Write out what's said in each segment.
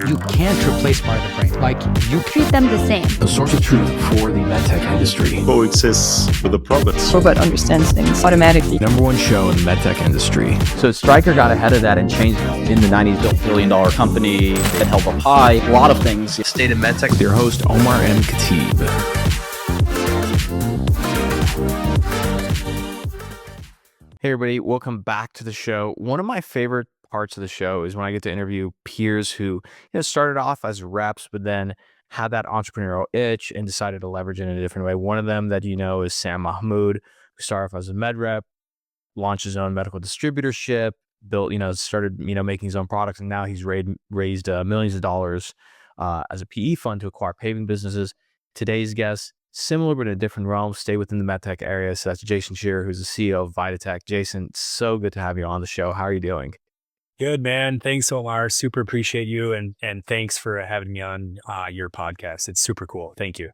You can't replace part of the brain. Like, you treat them the same. A source of truth for the medtech industry. Coexists with the province. Robot understands things automatically. Number one show in the medtech industry. So Stryker got ahead of that and changed it. In the 90s, built $1 billion company that held up high. A lot of things. State of MedTech. With your host, Omar and Khateeb. Hey everybody, welcome back to the show. One of my favorite parts of the show is when I get to interview peers who, started off as reps, but then had that entrepreneurial itch and decided to leverage it in a different way. One of them that is Sam Mahmood, who started off as a med rep, launched his own medical distributorship, built, started, making his own products, and now he's raised millions of dollars as a PE fund to acquire paving businesses. Today's guest, similar but in a different realm, stay within the medtech area. So that's Jason Scherer, who's the CEO of VitaTek. Jason, so good to have you on the show. How are you doing? Good, man. Thanks, Omar. Super appreciate you. And thanks for having me on your podcast. It's super cool. Thank you.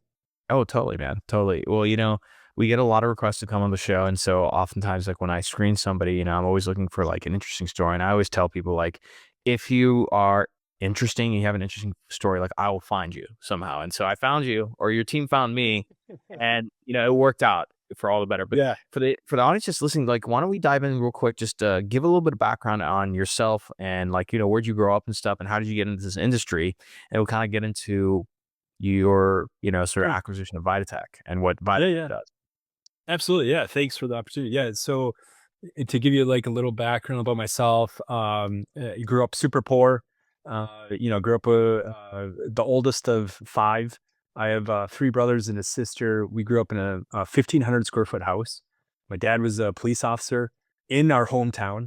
Oh, totally, man. Totally. Well, we get a lot of requests to come on the show. And so oftentimes, like when I screen somebody, I'm always looking for like an interesting story. And I always tell people, like, if you are interesting, you have an interesting story, like I will find you somehow. And so I found you, or your team found me, and it worked out for all the better. But yeah, for the audience just listening, like, why don't we dive in real quick, just give a little bit of background on yourself and like, where'd you grow up and stuff, and how did you get into this industry? And we'll kind of get into your, sort of acquisition of VitaTek and what VitaTek does. Absolutely. Yeah. Thanks for the opportunity. Yeah. So to give you like a little background about myself, I grew up super poor. Grew up the oldest of five. I have 3 brothers and a sister. We grew up in a 1,500 square foot house. My dad was a police officer in our hometown,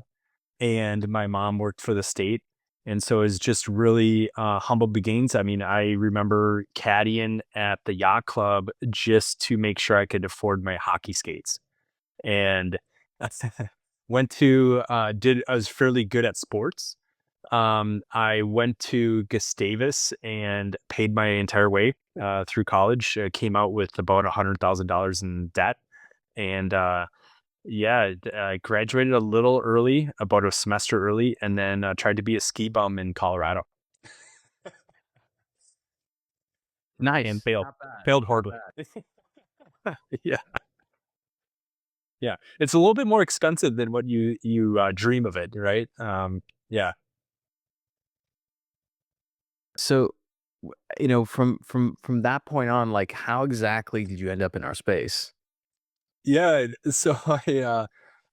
and my mom worked for the state. And so it's just really humble beginnings. I mean, I remember caddying at the yacht club just to make sure I could afford my hockey skates. And I was fairly good at sports. I went to Gustavus and paid my entire way through college. Came out with about $100,000 in debt, and I graduated a little early, about a semester early, and then tried to be a ski bum in Colorado. Nice. And failed horribly. Yeah. Yeah, it's a little bit more expensive than what you dream of it, right? Yeah. So, from that point on, like, how exactly did you end up in our space? Yeah, so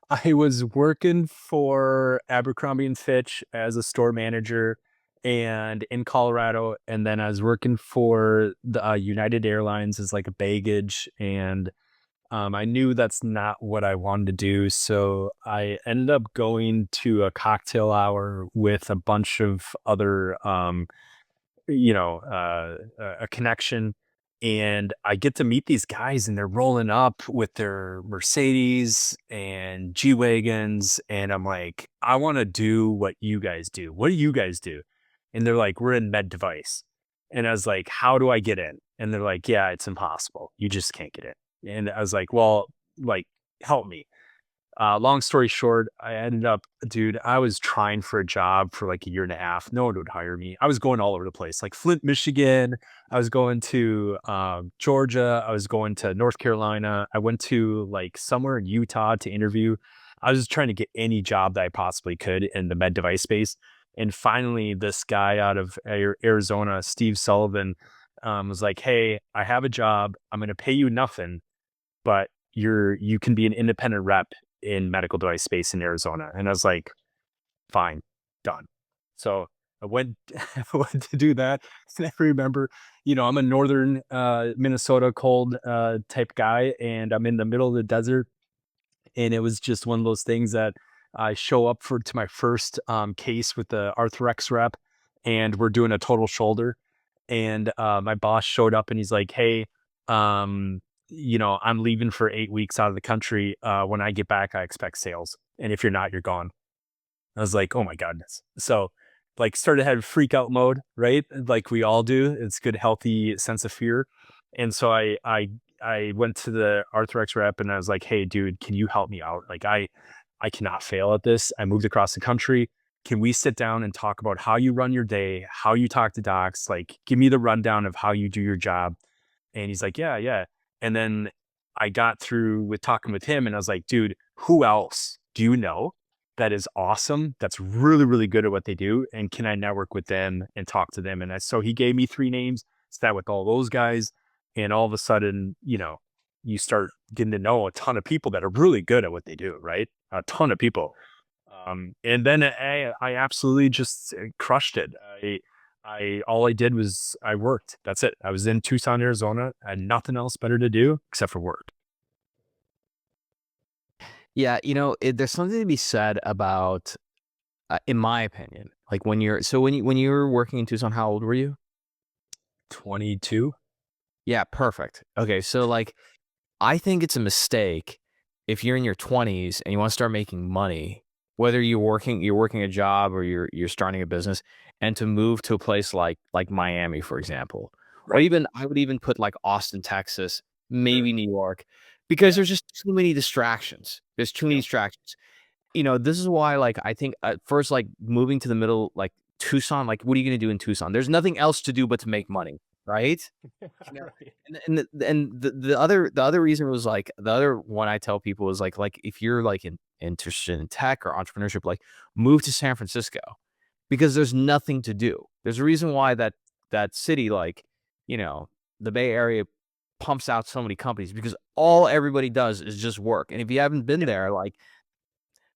I was working for Abercrombie and Fitch as a store manager, and in Colorado, and then I was working for the United Airlines as like a baggage, and I knew that's not what I wanted to do, so I ended up going to a cocktail hour with a bunch of other a connection, and I get to meet these guys, and they're rolling up with their Mercedes and G-Wagons, and I'm like, I want to do what you guys do. What do you guys do? And they're like, we're in med device. And I was like, how do I get in? And they're like, yeah, it's impossible. You just can't get in. And I was like, well, like, help me. Long story short, I was trying for a job for like a year and a half. No one would hire me. I was going all over the place, like Flint, Michigan. I was going to Georgia. I was going to North Carolina. I went to like somewhere in Utah to interview. I was just trying to get any job that I possibly could in the med device space. And finally, this guy out of Arizona, Steve Sullivan, was like, hey, I have a job. I'm going to pay you nothing, but you can be an independent rep in medical device space in Arizona. And I was like, fine, done. So I went to do that. And I remember, I'm a northern Minnesota cold type guy, and I'm in the middle of the desert. And it was just one of those things that I show up to my first case with the Arthrex rep, and we're doing a total shoulder. And my boss showed up, and he's like, hey, I'm leaving for 8 weeks out of the country. When I get back, I expect sales. And if you're not, you're gone. I was like, oh my goodness. So like started to have freak out mode, right? Like we all do. It's good, healthy sense of fear. And so I went to the Arthrex rep, and I was like, hey dude, can you help me out? Like I cannot fail at this. I moved across the country. can we sit down and talk about how you run your day, how you talk to docs, like give me the rundown of how you do your job. And he's like, yeah, yeah. And then I got through with talking with him and I was like, dude, who else do you know that is awesome? That's really, really good at what they do. And can I network with them and talk to them? And so he gave me 3 names, sat with all those guys. And all of a sudden, you start getting to know a ton of people that are really good at what they do, right? A ton of people. And then I absolutely just crushed it. All I did was I worked. That's it. I was in Tucson, Arizona. I had nothing else better to do except for work. Yeah, there's something to be said about, in my opinion, like when you were working in Tucson, how old were you? 22. Yeah, perfect. Okay, so like I think it's a mistake if you're in your 20s and you want to start making money, whether you're working a job or you're starting a business, and to move to a place like Miami, for example, or Right. even I would even put like Austin, Texas, maybe New York, because there's just too many distractions. There's too many Yep. distractions. This is why, like, I think at first, like moving to the middle, like Tucson, like, what are you going to do in Tucson? There's nothing else to do but to make money, right? You know, Right. and the other reason was like the other one I tell people is like if you're like interested in tech or entrepreneurship, like move to San Francisco because there's nothing to do. There's a reason why that city, like, you know, the Bay Area pumps out so many companies because all everybody does is just work. And if you haven't been there, like,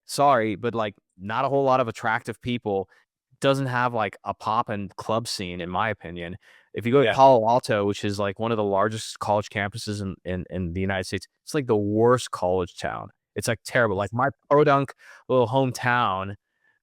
sorry, but like not a whole lot of attractive people, doesn't have like a pop and club scene, in my opinion. If you go to Yeah. Palo Alto, which is like one of the largest college campuses in the United States, it's like the worst college town. It's like terrible. Like my podunk little hometown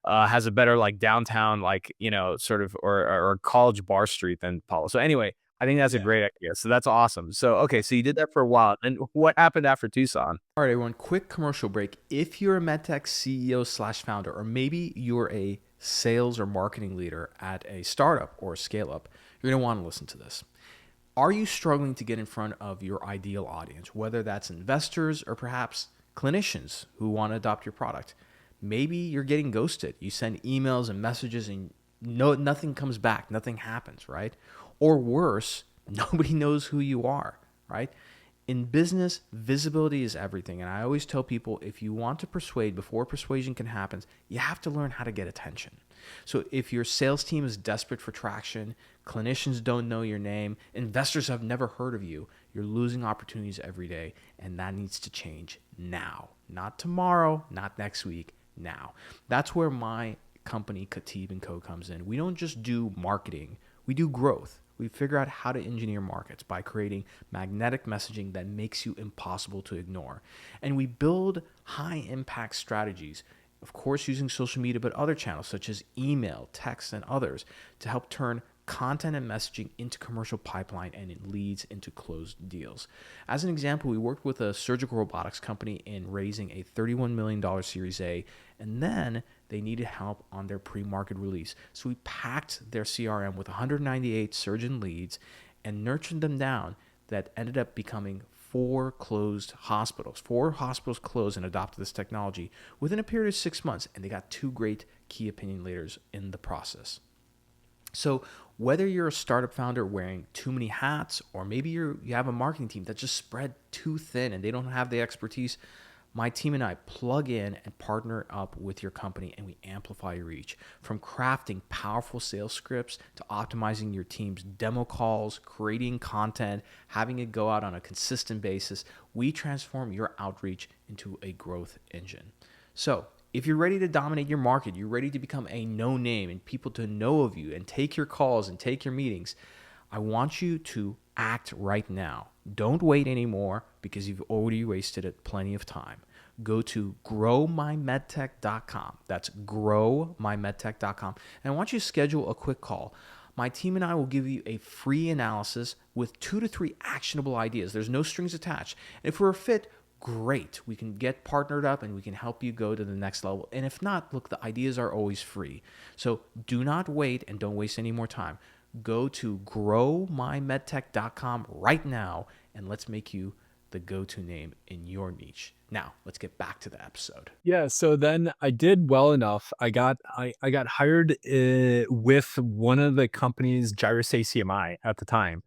has a better like downtown, like, sort of or college bar street than Palo. So anyway, I think that's a Yeah. great idea. So that's awesome. So okay, so you did that for a while. And what happened after Tucson? All right, everyone, quick commercial break. If you're a MedTech CEO/founder, or maybe you're a sales or marketing leader at a startup or a scale up, you're going to want to listen to this. Are you struggling to get in front of your ideal audience, whether that's investors or perhaps clinicians who want to adopt your product? Maybe you're getting ghosted. You send emails and messages and nothing comes back, nothing happens, right? Or worse, nobody knows who you are, right? In business, visibility is everything. And I always tell people, if you want to persuade before persuasion can happen, you have to learn how to get attention. So if your sales team is desperate for traction, clinicians don't know your name, investors have never heard of you, you're losing opportunities every day. And that needs to change now. Not tomorrow, not next week, now. That's where my company, Khateeb & Co. comes in. We don't just do marketing, we do growth. We figure out how to engineer markets by creating magnetic messaging that makes you impossible to ignore. And we build high impact strategies, of course, using social media, but other channels such as email, text, and others to help turn content and messaging into commercial pipeline and it leads into closed deals. As an example, we worked with a surgical robotics company in raising a $31 million Series A, and then they needed help on their pre-market release. So we packed their CRM with 198 surgeon leads and nurtured them down that ended up becoming 4 closed hospitals. 4 hospitals closed and adopted this technology within a period of 6 months, and they got 2 great key opinion leaders in the process. So whether you're a startup founder wearing too many hats, or maybe you have a marketing team that's just spread too thin and they don't have the expertise, my team and I plug in and partner up with your company and we amplify your reach. From crafting powerful sales scripts to optimizing your team's demo calls, creating content, having it go out on a consistent basis, we transform your outreach into a growth engine. So if you're ready to dominate your market, you're ready to become a no name and people to know of you and take your calls and take your meetings, I want you to act right now. Don't wait anymore because you've already wasted plenty of time. Go to growmymedtech.com. That's growmymedtech.com. And I want you to schedule a quick call. My team and I will give you a free analysis with 2 to 3 actionable ideas. There's no strings attached. And if we're a fit, great. We can get partnered up and we can help you go to the next level. And if not, look, the ideas are always free. So do not wait and don't waste any more time. Go to growmymedtech.com right now and let's make you the go-to name in your niche. Now, let's get back to the episode. Yeah, so then I did well enough. I got hired with one of the companies, Gyrus ACMI at the time.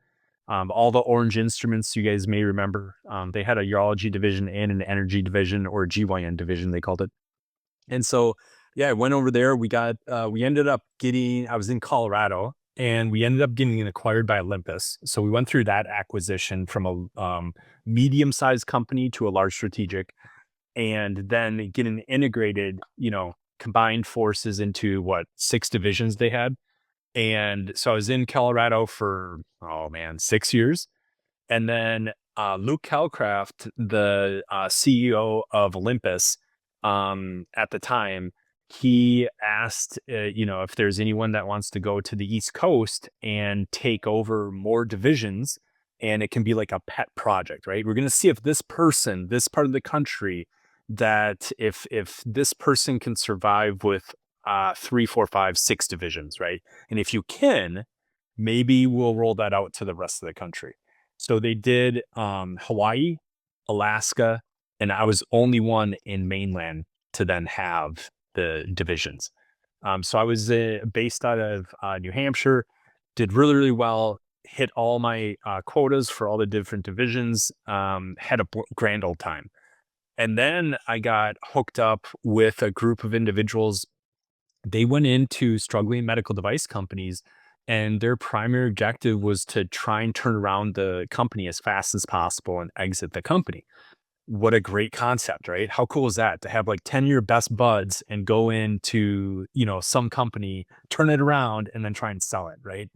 All the orange instruments you guys may remember. They had a urology division and an energy division, or a GYN division, they called it. And so, yeah, I went over there. We ended up getting, I was in Colorado, and we ended up getting acquired by Olympus. So we went through that acquisition from a medium-sized company to a large strategic, and then getting integrated, combined forces into 6 divisions they had. And so I was in Colorado for, 6 years. And then Luke Calcraft, the CEO of Olympus at the time, he asked, if there's anyone that wants to go to the East Coast and take over more divisions, and it can be like a pet project, right? We're going to see if this person, this part of the country, that if this person can survive with 3, 4, 5, 6 divisions, right? And if you can, maybe we'll roll that out to the rest of the country. So they did Hawaii, Alaska, and I was only one in mainland to then have the divisions. So I was based out of New Hampshire, did really, really well, hit all my quotas for all the different divisions, had a grand old time. And then I got hooked up with a group of individuals. They went into struggling medical device companies, and their primary objective was to try and turn around the company as fast as possible and exit the company. What a great concept, right? How cool is that, to have like 10 of your best buds and go into, some company, turn it around, and then try and sell it, right?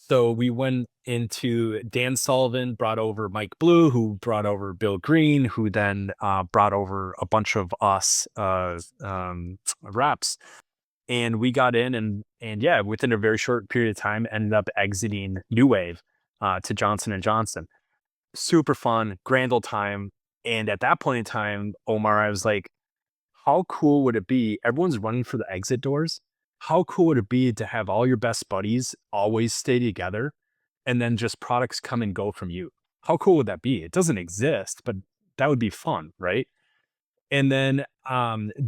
So we went into Dan Sullivan, brought over Mike Blue, who brought over Bill Green, who then brought over a bunch of us reps. And we got in and yeah, within a very short period of time, ended up exiting New Wave to Johnson & Johnson. Super fun, grand old time. And at that point in time, Omar, I was like, how cool would it be? Everyone's running for the exit doors. How cool would it be to have all your best buddies always stay together, and then just products come and go from you? How cool would that be? It doesn't exist, but that would be fun, right? And then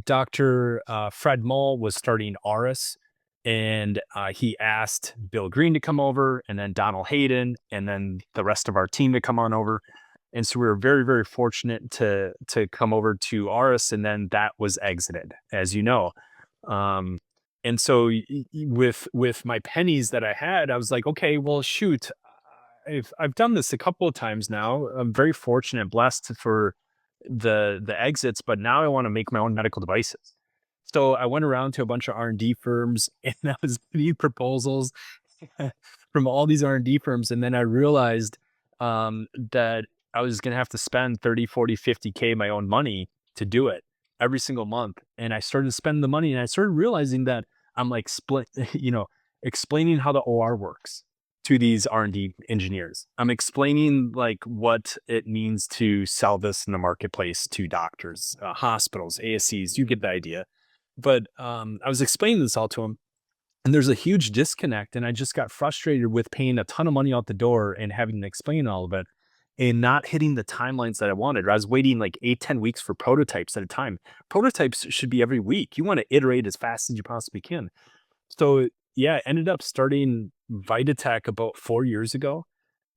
Dr. Fred Mull was starting Auris, and he asked Bill Green to come over, and then Donald Hayden, and then the rest of our team to come on over. And so we were very, very fortunate to come over to Auris, and then that was exited, as you know. And so with my pennies that I had, I was like, okay, well, shoot, I've done this a couple of times now. I'm very fortunate, blessed for the exits, but now I want to make my own medical devices. So I went around to a bunch of R&D firms, and I was getting proposals from all these R&D firms. And then I realized that I was going to have to spend 30, 40, 50K my own money to do it every single month. And I started to spend the money, and I started realizing that I'm like explaining how the OR works to these R&D engineers. I'm explaining like what it means to sell this in the marketplace to doctors, hospitals, ASCs, you get the idea. But I was explaining this all to them, and there's a huge disconnect. And I just got frustrated with paying a ton of money out the door and having to explain all of it and not hitting the timelines that I wanted. I was waiting like 8-10 weeks for prototypes at a time. Prototypes should be every week. You want to iterate as fast as you possibly can. So yeah, I ended up starting VitaTek about 4 years ago,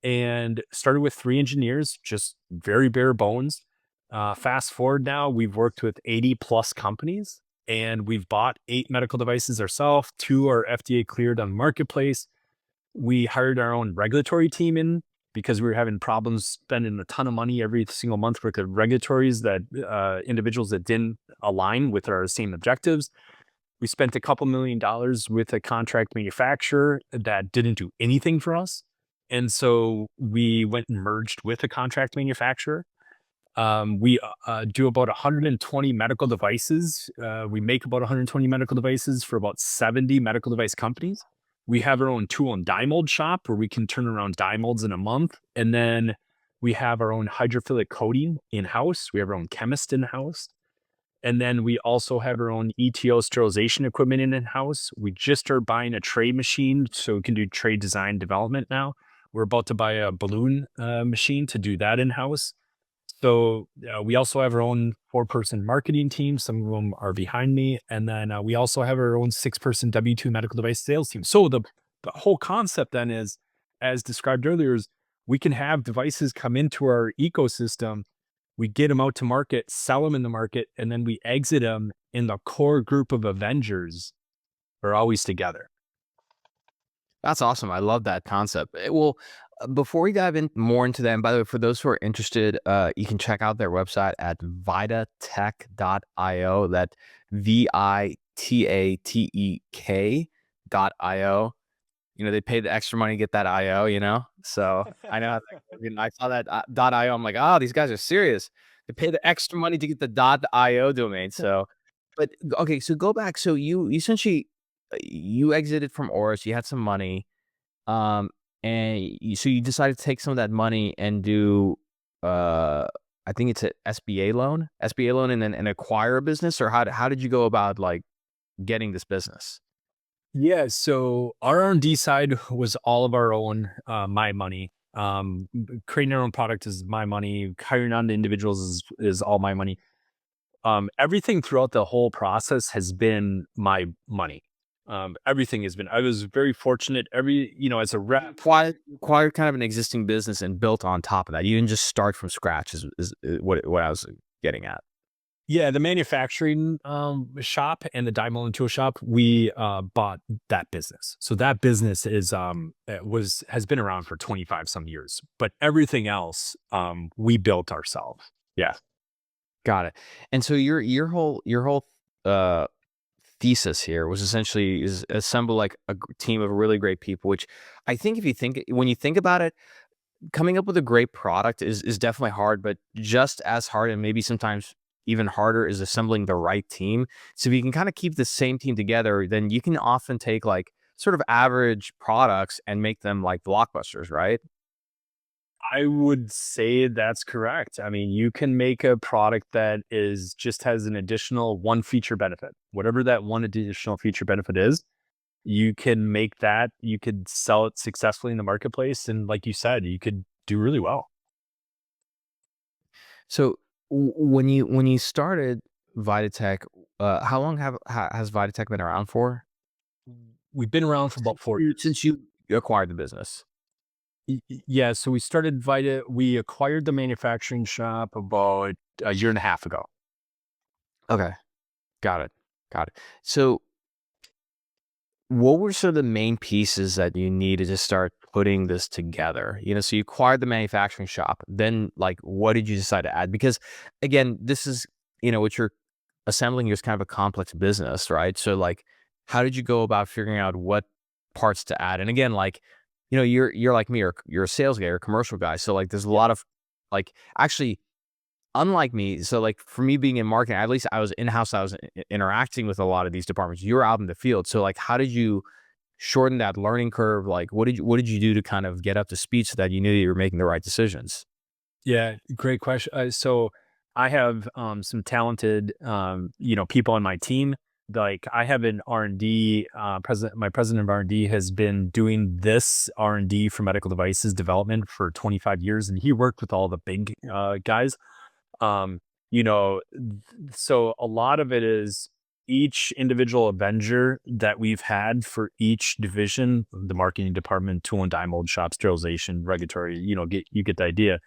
and started with 3 engineers, just very bare bones. Fast forward now, we've worked with 80 plus companies, and we've bought 8 medical devices ourselves. 2 are FDA cleared on the marketplace. We hired our own regulatory team in because we were having problems spending a ton of money every single month for the regulatories that individuals that didn't align with our same objectives. We spent a couple $1 million with a contract manufacturer that didn't do anything for us. And so we went and merged with a contract manufacturer. We do about 120 medical devices. We make about 120 medical devices for about 70 medical device companies. We have our own tool and die mold shop where we can turn around die molds in a month. And then we have our own hydrophilic coating in-house. We have our own chemist in-house. And then we also have our own ETO sterilization equipment in-house. We just are buying a tray machine so we can do tray design development now. We're about to buy a balloon machine to do that in-house. So we also have our own 4-person marketing team. Some of them are behind me. And then we also have our own 6-person W-2 medical device sales team. So the whole concept then is, as described earlier, is we can have devices come into our ecosystem. We get them out to market, sell them in the market, and then we exit them, in the core group of Avengers are always together. That's awesome. I love that concept. Well, before we dive in more into that, and by the way, for those who are interested, you can check out their website at vitatech.io. That VITATEK.io. They pay the extra money to get that IO. So I know, I saw that .io. I'm like, oh, these guys are serious. They pay the extra money to get the .io domain. So, but okay, so go back. So you essentially, you exited from Oris, you had some money, so you decided to take some of that money and do, I think it's an SBA loan, and then acquire a business, or how did you go about like getting this business? Yeah, so our R&D side was all of our own, my money. Creating our own product is my money. Hiring on the individuals is all my money. Everything throughout the whole process has been my money. Everything has been. I was very fortunate. As a rep, Acquired kind of an existing business and built on top of that. You didn't just start from scratch. Is what I was getting at. yeah, the manufacturing shop and the die molding tool shop, we bought that business. So that business has been around for 25 some years. But everything else, we built ourselves. Yeah. Got it. And so your whole thesis here was essentially is assemble like a team of really great people, which I think when you think about it, coming up with a great product is definitely hard, but just as hard, and maybe sometimes even harder, is assembling the right team. So if you can kind of keep the same team together, then you can often take like sort of average products and make them like blockbusters, right? I would say that's correct. I mean, you can make a product that just has an additional one feature benefit. Whatever that one additional feature benefit is, you can make that, you could sell it successfully in the marketplace. And like you said, you could do really well. So when you started VitaTek, how long has VitaTek been around for? We've been around for about 4 years. Since you acquired the business. Yeah, so we started we acquired the manufacturing shop about a year and a half ago. Okay. Got it. So what were sort of the main pieces that you needed to start putting this together? So you acquired the manufacturing shop, then like, what did you decide to add? Because again, this is, what you're assembling is kind of a complex business, right? So like, how did you go about figuring out what parts to add? And again, like, you're like me, or you're a sales guy or a commercial guy. So like, there's a lot of like, actually, unlike me, so like for me being in marketing, at least I was in-house, I was interacting with a lot of these departments. You were out in the field. So like, how did you shorten that learning curve? Like, what did you do to kind of get up to speed so that you knew you were making the right decisions? Yeah, great question. So I have some talented, people on my team. Like I have an R&D president. My president of R&D has been doing this R&D for medical devices development for 25 years, and he worked with all the big guys. So a lot of it is each individual Avenger that we've had for each division, the marketing department, tool and die mold shop, sterilization, regulatory, you get the idea.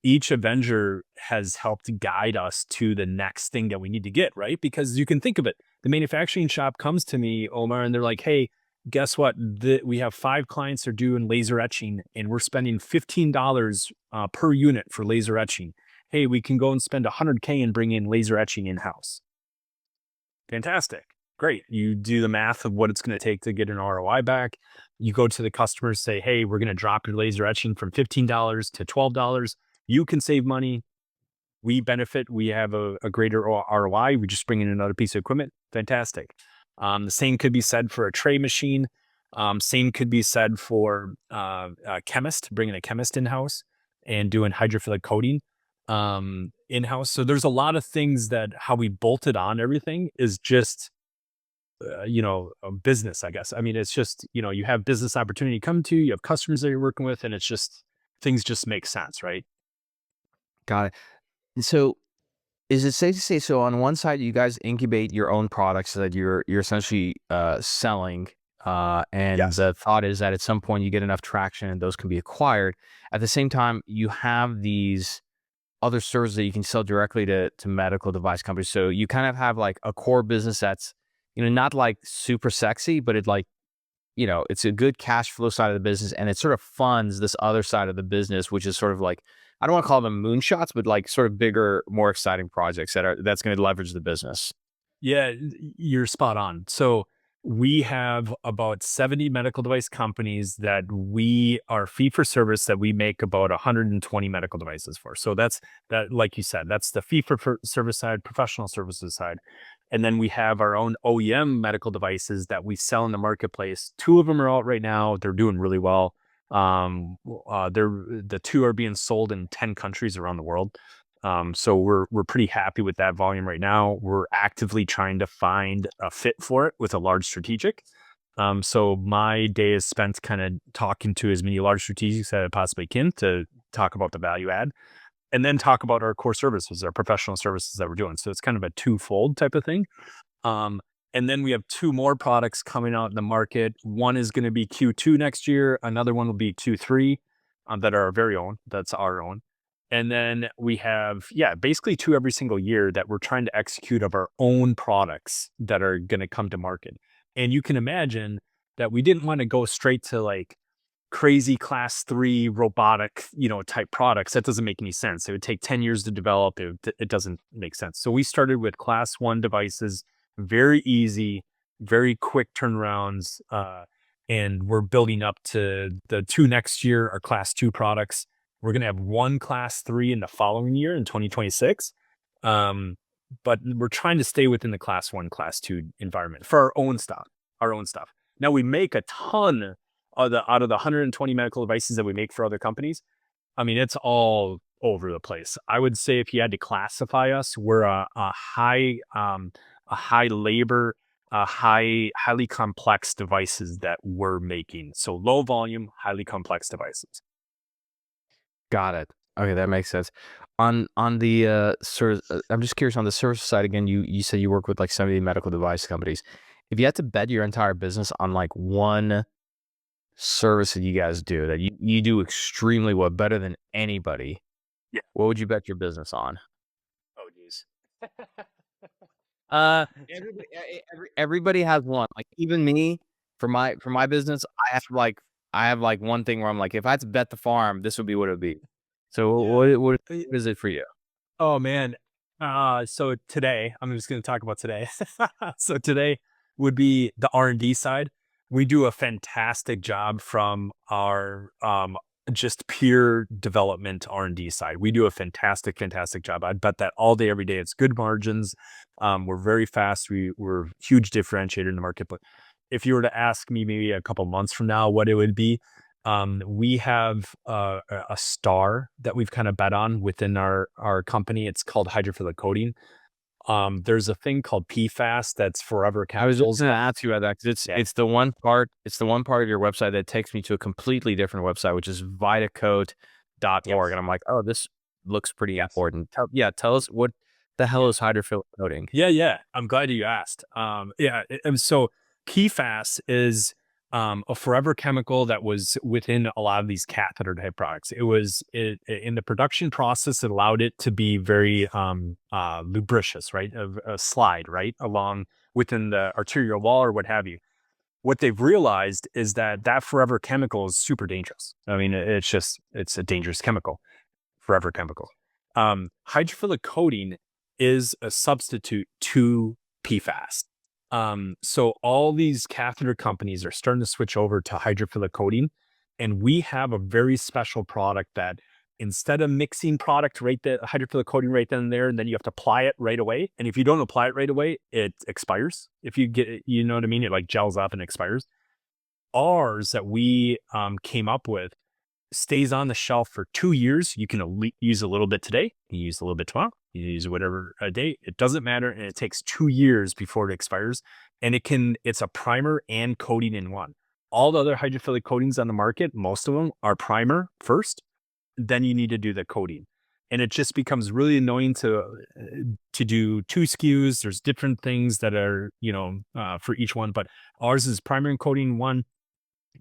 Each Avenger has helped guide us to the next thing that we need to get, right? Because you can think of it. The manufacturing shop comes to me, Omar, and they're like, hey, guess what? We have 5 clients that are doing laser etching, and we're spending $15 per unit for laser etching. Hey, we can go and spend $100K and bring in laser etching in-house. Fantastic. Great. You do the math of what it's going to take to get an ROI back. You go to the customer, say, hey, we're going to drop your laser etching from $15 to $12. You can save money. We benefit. We have a greater ROI. We just bring in another piece of equipment. Fantastic. The same could be said for a tray machine. Same could be said for a chemist, bringing a chemist in-house and doing hydrophilic coating in-house. So there's a lot of things that how we bolted on everything is just a business, I guess. I mean, it's just, you have business opportunity come to you, you have customers that you're working with, and it's just, things just make sense, right? Got it. And so is it safe to say, so on one side, you guys incubate your own products that you're essentially selling, and Yes. the thought is that at some point you get enough traction and those can be acquired. At the same time, you have these other services that you can sell directly to medical device companies. So you kind of have like a core business that's, not like super sexy, but it like, it's a good cash flow side of the business, and it sort of funds this other side of the business, which is sort of like, I don't want to call them moonshots, but like sort of bigger, more exciting projects that's going to leverage the business. Yeah, you're spot on. So we have about 70 medical device companies that we are fee for service, that we make about 120 medical devices for. So that's that, like you said, that's the fee for service side, professional services side. And then we have our own OEM medical devices that we sell in the marketplace. 2 of them are out right now. They're doing really well. The 2 are being sold in 10 countries around the world. So we're pretty happy with that volume right now. We're actively trying to find a fit for it with a large strategic. So my day is spent kind of talking to as many large strategics as I possibly can to talk about the value add, and then talk about our core services, our professional services that we're doing. So it's kind of a twofold type of thing. And then we have 2 more products coming out in the market. One is going to be Q2 next year. Another one will be Q3, that are our very own. That's our own. And then we have, basically 2 every single year that we're trying to execute of our own products that are going to come to market. And you can imagine that we didn't want to go straight to like crazy class 3 robotic, type products. That doesn't make any sense. It would take 10 years to develop. It doesn't make sense. So we started with class 1 devices, very easy, very quick turnarounds. And we're building up to the 2 next year are class 2 products. We're going to have 1 class 3 in the following year in 2026. But we're trying to stay within the class 1, class 2 environment for our own stuff. Now we make a ton out of the 120 medical devices that we make for other companies. I mean, it's all over the place. I would say if you had to classify us, we're a high labor, highly complex devices that we're making. So low volume, highly complex devices. Got it. Okay, that makes sense. On the I'm just curious on the service side again. You say you work with like 70 medical device companies. If you had to bet your entire business on like one service that you guys do that you do extremely well, better than anybody, what would you bet your business on? Oh, geez. Everybody has one. Like even me, for my business, I have like one thing where I'm like, if I had to bet the farm, this would be what it would be. So what is it for you? Oh man. So today, I'm just going to talk about today. So today would be the R&D side. We do a fantastic job from our just pure development R&D side. We do a fantastic job. I'd bet that all day, every day. It's good margins. We're very fast. We're a huge differentiator in the market. But if you were to ask me maybe a couple months from now what it would be, we have a star that we've kind of bet on within our company. It's called hydrophilic coating. There's a thing called PFAS that's forever chemicals. I was just going to ask you about that because it's the one part of your website that takes me to a completely different website, which is vitacoat.org. And I'm like, oh, this looks pretty important. Tell us what the hell is hydrophilic coating? Yeah. I'm glad you asked. And so PFAS is a forever chemical that was within a lot of these catheter type products. It was in the production process. It allowed it to be very lubricious, right? A slide right along within the arterial wall or what have you. What they've realized is that forever chemical is super dangerous. I mean, it's a dangerous chemical, forever chemical. Hydrophilic coating is a substitute to PFAS. So all these catheter companies are starting to switch over to hydrophilic coating, and we have a very special product that instead of mixing product hydrophilic coating right then and there, and then you have to apply it right away. And if you don't apply it right away, it expires. If you get it, you know what I mean? It like gels up and expires. Ours that we came up with stays on the shelf for 2 years. You can use a little bit today, you use a little bit tomorrow, you use whatever a day, it doesn't matter. And it takes 2 years before it expires. and it's a primer and coating in one. All the other hydrophilic coatings on the market, most of them are primer first, then you need to do the coating. And it just becomes really annoying to do 2 SKUs. There's different things that are, for each one, but ours is primer and coating one.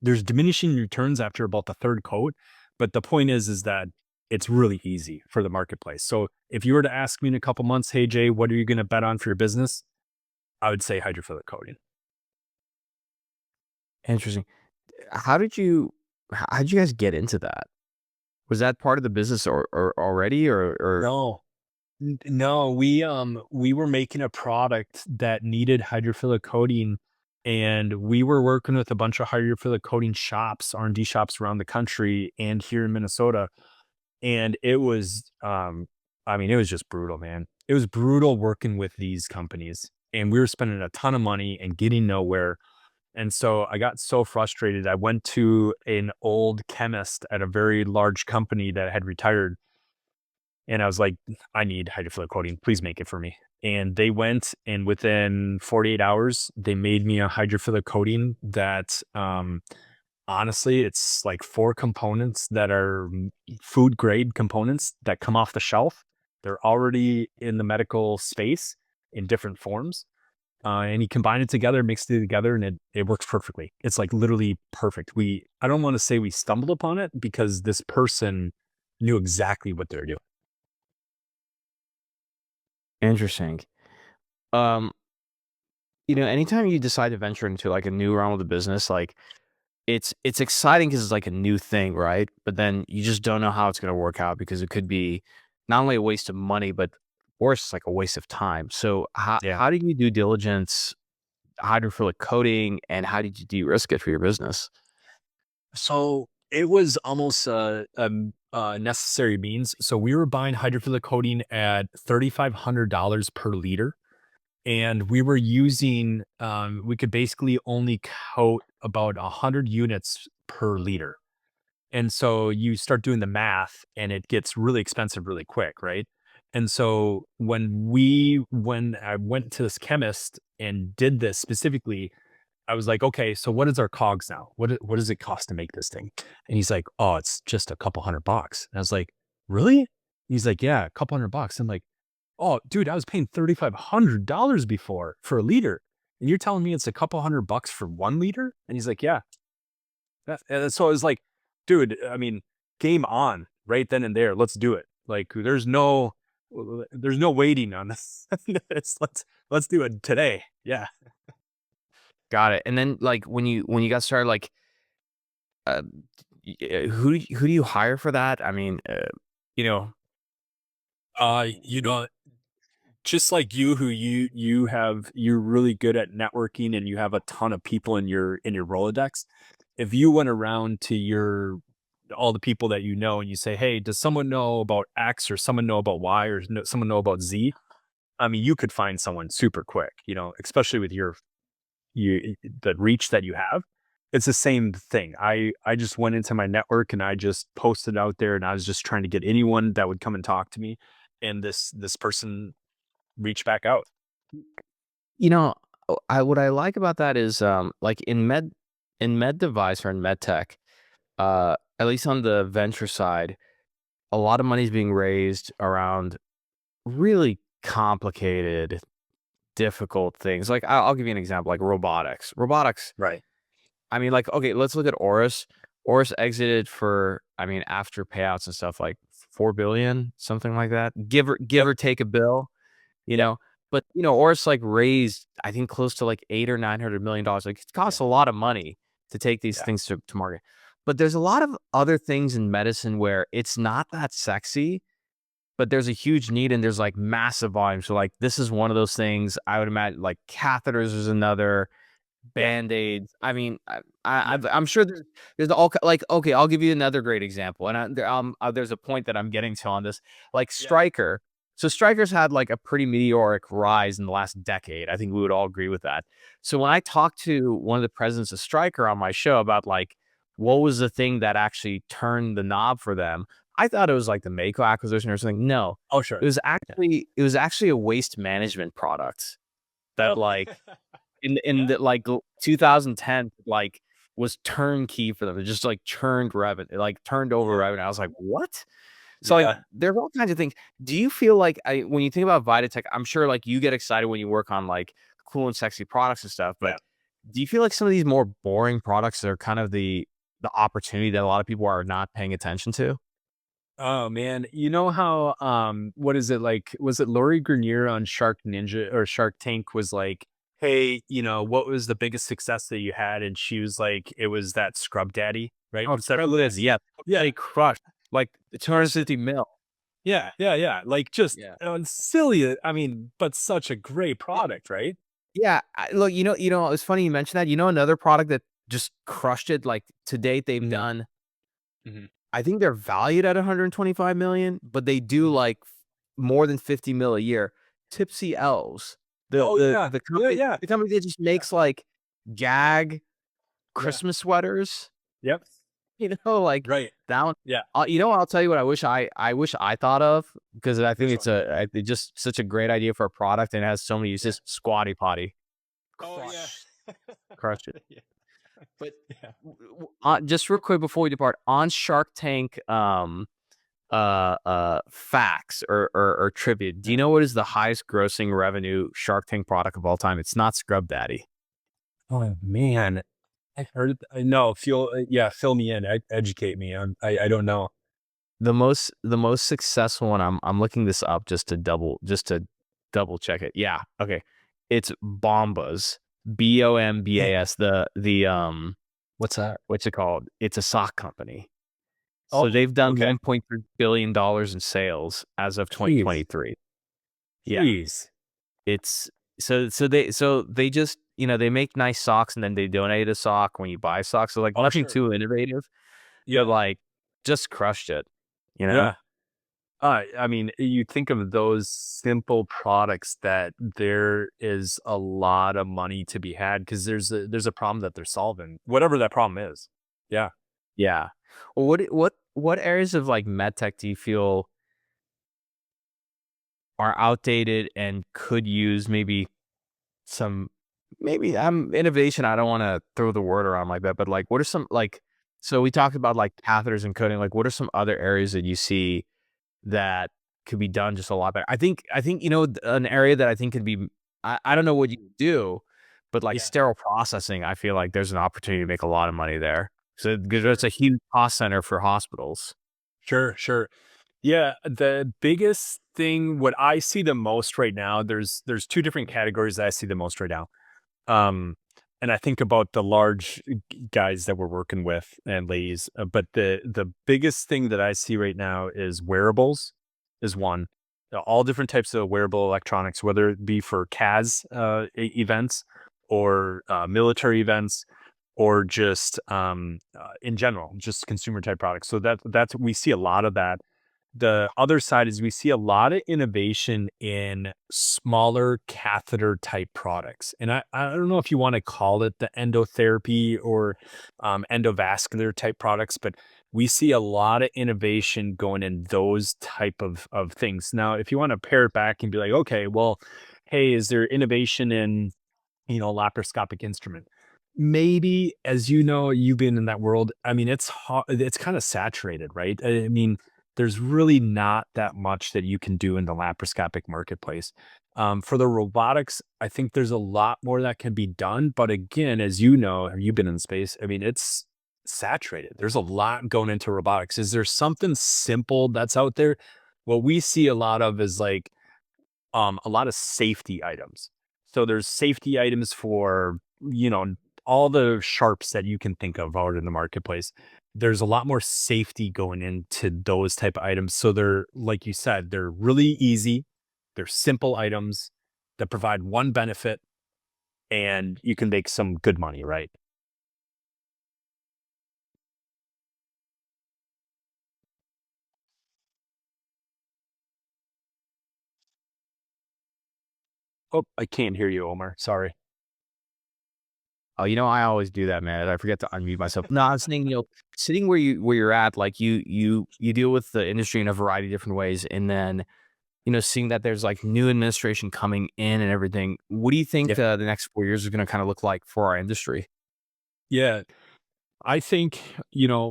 There's diminishing returns after about the 3rd coat, but the point is that it's really easy for the marketplace. So if you were to ask me in a couple months, hey Jay, what are you going to bet on for your business? I would say hydrophilic coating. Interesting. How did you guys get into that? Was that part of the business or already or No, no, we were making a product that needed hydrophilic coating, and we were working with a bunch of hydrophilic coating shops, R&D shops around the country and here in Minnesota. And it was, it was just brutal, man. It was brutal working with these companies, and we were spending a ton of money and getting nowhere. And so I got so frustrated. I went to an old chemist at a very large company that had retired. And I was like, I need hydrophilic coating. Please make it for me. And they went, and within 48 hours, they made me a hydrophilic coating that, honestly, it's like 4 components that are food grade components that come off the shelf. They're already in the medical space in different forms. And you combine it together, mix it together, and it works perfectly. It's like literally perfect. I don't want to say we stumbled upon it, because this person knew exactly what they're doing. interesting? Um, anytime you decide to venture into like a new realm of the business, like it's exciting because it's like a new thing, right? But then you just don't know how it's going to work out, because it could be not only a waste of money, but worse, like a waste of time. So Yeah. how did you do diligence, hydrophilic coating, and how did you de-risk it for your business? So it was almost necessary means. So we were buying hydrophilic coating at $3,500 per liter. And we were using, we could basically only coat about 100 units per liter. And so you start doing the math, and it gets really expensive really quick, right? And so when I went to this chemist and did this specifically, I was like, okay, so what is our COGS now? What does it cost to make this thing? And he's like, oh, it's just a couple $100. And I was like, really? He's like, yeah, a couple $100. I'm like, oh, dude, I was paying $3,500 before for a liter, and you're telling me it's a couple $100 for 1 liter? And he's like, yeah. And so I was like, dude, game on right then and there. Let's do it. Like, there's no waiting on this. let's do it today. Yeah. Got it. And then like when you got started, like uh, who do you hire for that? I mean, you know, You know, just like you, who you're really good at networking, and you have a ton of people in your Rolodex. If you went around to all the people that you know, and you say, hey, does someone know about X, or someone know about Y, or someone know about Z? You could find someone super quick, especially with the reach that you have. It's the same thing. I just went into my network, and I just posted out there, and I was just trying to get anyone that would come and talk to me. And this person reached back out. you know, what I like about that is like in med device or in med tech, at least on the venture side, a lot of money is being raised around really complicated, difficult things. Like I'll give you an example, like robotics. Robotics. Right. I mean, like, okay, let's look at Oris. Oris exited for, after payouts and stuff, like 4 billion, something like that. Give or take a bill, you know. But Oris like raised, I think, close to like $800 or $900 million. Like, it costs a lot of money to take these things to market. But there's a lot of other things in medicine where it's not that sexy, but there's a huge need, and there's like massive volume. So like this is one of those things. I would imagine like catheters is another. Band-aids. I'm sure there's all like, okay, I'll give you another great example. And there's a point that I'm getting to on this, like Stryker. So Stryker's had like a pretty meteoric rise in the last decade. I think we would all agree with that. So when I talked to one of the presidents of Stryker on my show about like what was the thing that actually turned the knob for them, I thought it was like the Mako acquisition or something. No. Oh, sure. It was actually a waste management product that like in the like 2010, like was turnkey for them. It just like churned revenue, like turned over revenue. I was like, what? So like there's all kinds of things. Do you feel like when you think about VitaTek, I'm sure like you get excited when you work on like cool and sexy products and stuff, but do you feel like some of these more boring products are kind of the opportunity that a lot of people are not paying attention to? Oh man, you know how what is it like? Was it Lori Grenier on Shark Ninja or Shark Tank was like, hey, what was the biggest success that you had? And she was like, it was that Scrub Daddy, right? Oh, Was that Scrub is, yeah. yeah, They crushed like 250 mil. yeah. Like just Yeah. silly. I mean, but such a great product, right? Yeah, look, it's funny you mentioned that. Another product that just crushed it, like to date, they've done. Mhm. I think they're valued at 125 million, but they do like more than 50 mil a year. Tipsy Elves, Oh yeah, the company, yeah. the company that just makes like gag Yeah. Christmas sweaters. Yep. Like Right. that one. Yeah. I'll tell you what I wish I thought of, because I think Which it's it's just such a great idea for a product, and it has so many uses. Squatty Potty. Oh yeah. Crushed it. Yeah. But Yeah. just real quick before we depart, on Shark Tank, facts or trivia. Do you know what is the highest grossing revenue Shark Tank product of all time? It's not Scrub Daddy. Oh man, I heard. No, fill me in. Educate me. I don't know. The most successful one. I'm looking this up just to double check it. Yeah. Okay. It's Bombas. Bombas. What's that? What's it called? It's a sock company. Oh, So they've done okay. $1.3 billion in sales as of 2023. Yeah. Jeez. It's so they just, they make nice socks and then they donate a sock when you buy socks. So like nothing Sure. too innovative, Yeah. but like just crushed it, you know? Yeah. I mean, you think of those simple products that there is a lot of money to be had because there's a problem that they're solving, whatever that problem is. Yeah. Yeah. Well, what areas of like medtech do you feel are outdated and could use maybe some maybe innovation? I don't want to throw the word around like that, but like what are some like, so we talked about like catheters and coding, like what are some other areas that you see that could be done just a lot better? I think an area that I think could be, I don't know what you do, but like sterile processing, I feel like there's an opportunity to make a lot of money there. So because it's a huge cost center for hospitals. Sure. Sure. Yeah, the biggest thing, what I see the most right now, there's two different categories that I see the most right now. Um, and I think about the large guys that we're working with and ladies, but the biggest thing that I see right now is wearables is one. All different types of wearable electronics, whether it be for CAS events or military events or just in general, just consumer type products. So that's we see a lot of that. The other side is we see a lot of innovation in smaller catheter type products. And I don't know if you want to call it the endotherapy or endovascular type products, but we see a lot of innovation going in those type of things. Now, if you want to pare it back and be like, okay, well, hey, is there innovation in, laparoscopic instrument? Maybe, as you know, you've been in that world. I mean, it's kind of saturated, right? I mean, there's really not that much that you can do in the laparoscopic marketplace. For the robotics, I think there's a lot more that can be done. But again, as you know, you've been in space. I mean, it's saturated. There's a lot going into robotics. Is there something simple that's out there? What we see a lot of is like a lot of safety items. So there's safety items for, all the sharps that you can think of out in the marketplace. There's a lot more safety going into those type of items. So they're, like you said, they're really easy. They're simple items that provide one benefit and you can make some good money, right? Oh, I can't hear you, Omar. Sorry. Oh, I always do that, man. I forget to unmute myself. No, I was saying, sitting where you're at, like you deal with the industry in a variety of different ways, and then seeing that there's like new administration coming in and everything, what do you think the next 4 years is going to kind of look like for our industry? Yeah. I think,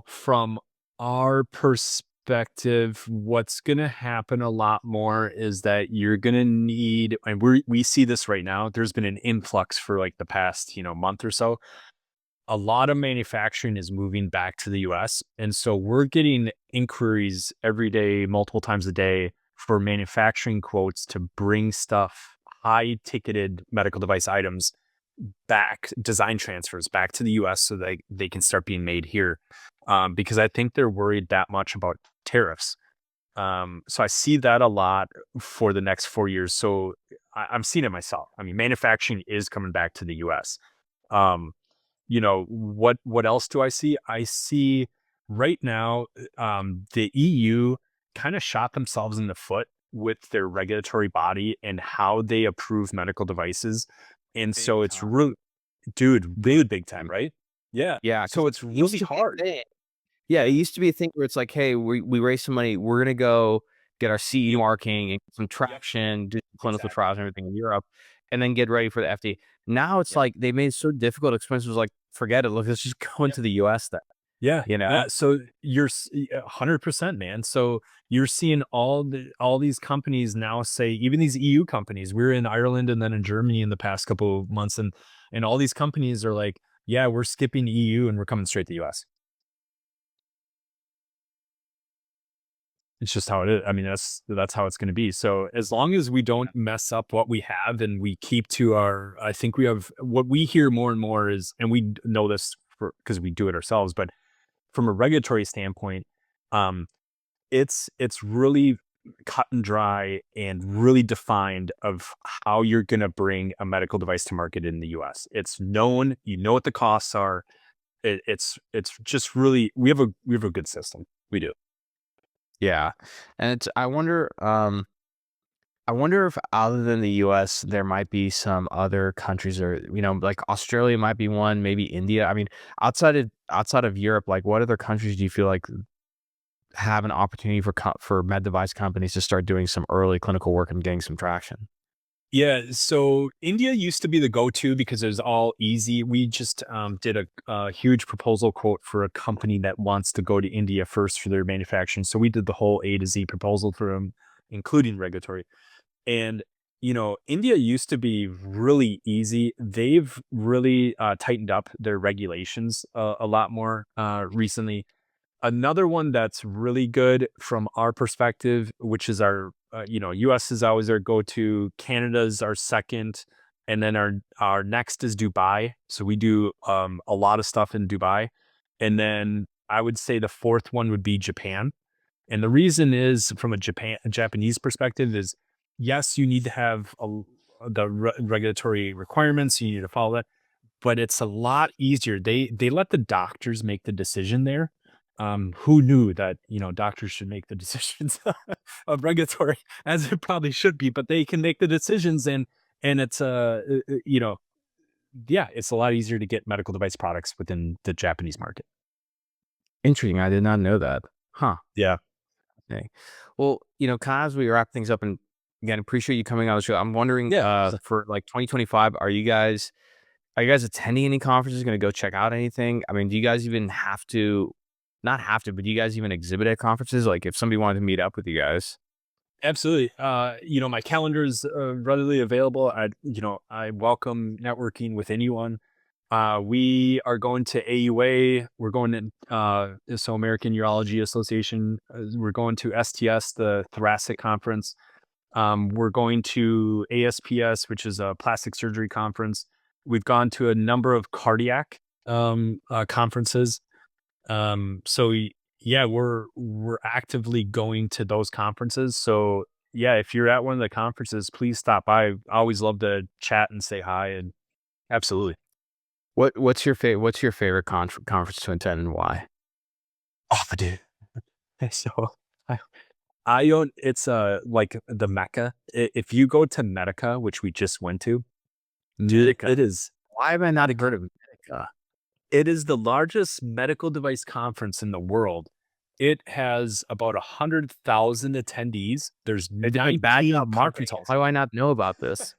from our perspective, what's going to happen a lot more is that you're going to need, and we see this right now, there's been an influx for like the past, month or so. A lot of manufacturing is moving back to the US. And so we're getting inquiries every day, multiple times a day for manufacturing quotes to bring stuff, high ticketed medical device items back, design transfers back to the US so they can start being made here. Because I think they're worried that much about tariffs. So I see that a lot for the next 4 years. So I'm seeing it myself. I mean, manufacturing is coming back to the US. What else do I see? I see right now, the EU kind of shot themselves in the foot with their regulatory body and how they approve medical devices. And so it's really, dude, really big time, right? Yeah. Yeah. So it's really hard. Yeah, it used to be a thing where it's like, hey, we raised some money. We're gonna go get our CE marking and some traction, do clinical trials and everything in Europe, and then get ready for the FDA. Now it's like they made it so difficult. Expenses like, forget it. Look, let's just go into the US then. Yeah. So you're 100%, man. So you're seeing all these companies now say, even these EU companies, we're in Ireland and then in Germany in the past couple of months, and all these companies are like, yeah, we're skipping EU and we're coming straight to the US. It's just how it is. I mean, that's how it's going to be. So as long as we don't mess up what we have and we keep to I think we have, what we hear more and more is, and we know this because we do it ourselves, but from a regulatory standpoint, it's really cut and dry and really defined of how you're going to bring a medical device to market in the US. It's known, what the costs are. It's just really, we have a good system. We do. Yeah, and I wonder if other than the US, there might be some other countries, or like Australia might be one, maybe India. I mean, outside of Europe, like what other countries do you feel like have an opportunity for med device companies to start doing some early clinical work and getting some traction? Yeah, so India used to be the go-to because it was all easy. We just did a huge proposal quote for a company that wants to go to India first for their manufacturing. So we did the whole A to Z proposal for them, including regulatory. And, India used to be really easy. They've really tightened up their regulations a lot more recently. Another one that's really good from our perspective, which is our, US is always our go-to, Canada's our second, and then our next is Dubai. So we do a lot of stuff in Dubai. And then I would say the fourth one would be Japan. And the reason is, from a Japanese perspective, is yes, you need to have regulatory requirements. You need to follow that, but it's a lot easier. They let the doctors make the decision there. Who knew that, doctors should make the decisions of regulatory, as it probably should be, but they can make the decisions, and it's yeah, it's a lot easier to get medical device products within the Japanese market. Interesting. I did not know that. Huh. Yeah. Okay. Well, kind of as we wrap things up, and again, appreciate you coming on the show. I'm wondering, for like 2025, are you guys attending any conferences? Going to go check out anything? I mean, do you guys even have to? Not have to, but do you guys even exhibit at conferences? Like if somebody wanted to meet up with you guys? Absolutely. My calendar is readily available. I welcome networking with anyone. We are going to AUA. We're going to American Urology Association. We're going to STS, the thoracic conference. We're going to ASPS, which is a plastic surgery conference. We've gone to a number of cardiac conferences. Yeah, we're actively going to those conferences. So yeah, if you're at one of the conferences, please stop by. I always love to chat and say hi, and absolutely. What's your favorite conference to attend, and why? Oh, dude. So I own, it's like the Mecca. If you go to Medica, which we just went to, dude, it is. Why have I not heard of Medica? It is the largest medical device conference in the world. It has about 100,000 attendees. There's It's like 19 bad enough conference marketing. halls. How do I not know about this?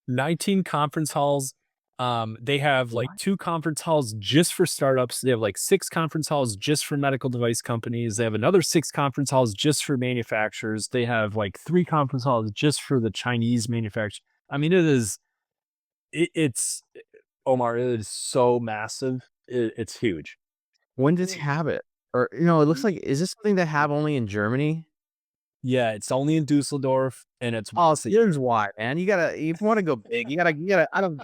19 conference halls. They have like 2 conference halls just for startups. They have like 6 conference halls just for medical device companies. They have another 6 conference halls just for manufacturers. They have like 3 conference halls just for the Chinese manufacturers. I mean, it's Omar, it is so massive. It's huge. When did it have it? Or, it looks like, is this something they have only in Germany? Yeah, it's only in Dusseldorf, and it's Oh, so here's why, man. You want to go big. I don't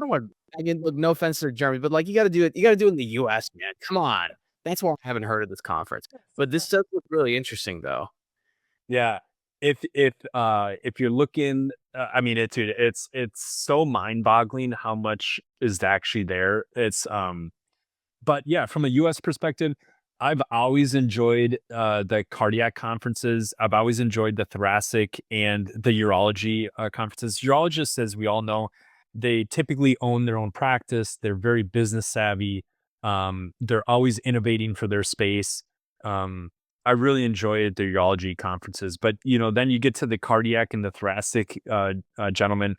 want, again, look, no offense to Germany, but like, you got to do it. You got to do it in the US, man. Come on. That's why I haven't heard of this conference. But this does look really interesting, though. Yeah. If you're looking, I mean, it's so mind-boggling how much is actually there. But yeah, from a U.S. perspective, I've always enjoyed the cardiac conferences. I've always enjoyed the thoracic and the urology conferences. Urologists, as we all know, they typically own their own practice. They're very business savvy. They're always innovating for their space. I really enjoyed the urology conferences, but then you get to the cardiac and the thoracic gentlemen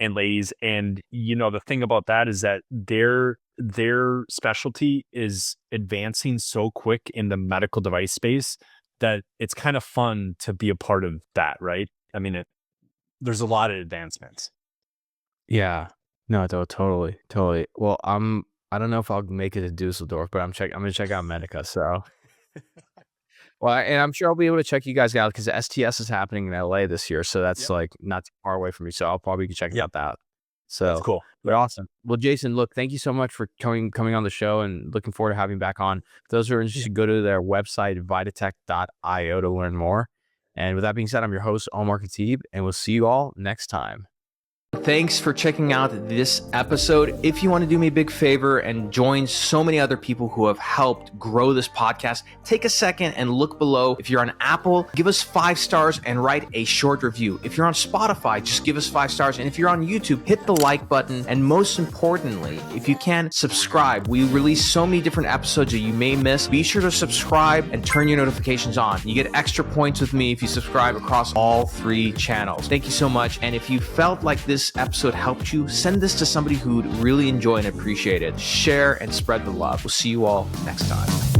and ladies, and the thing about that is that their specialty is advancing so quick in the medical device space that it's kind of fun to be a part of that, right? I mean, there's a lot of advancements. Yeah. No, totally. Well, I don't know if I'll make it to Dusseldorf, but I'm gonna check out Medica. So, well, and I'm sure I'll be able to check you guys out because the STS is happening in LA this year, so that's like not too far away from me. So I'll probably check out that. So That's cool. But awesome. Well, Jason, look, thank you so much for coming on the show, and looking forward to having you back on. For those who are interested, go to their website, vitatek.io, to learn more. And with that being said, I'm your host, Omar Khateeb, and we'll see you all next time. Thanks for checking out this episode. If you want to do me a big favor and join so many other people who have helped grow this podcast, take a second and look below. If you're on Apple, give us 5 stars and write a short review. If you're on Spotify, just give us 5 stars. And if you're on YouTube, hit the like button. And most importantly, if you can, subscribe. We release so many different episodes that you may miss. Be sure to subscribe and turn your notifications on. You get extra points with me if you subscribe across all 3 channels. Thank you so much. And if you felt like this episode helped you, send this to somebody who'd really enjoy and appreciate it. Share and spread the love. We'll see you all next time.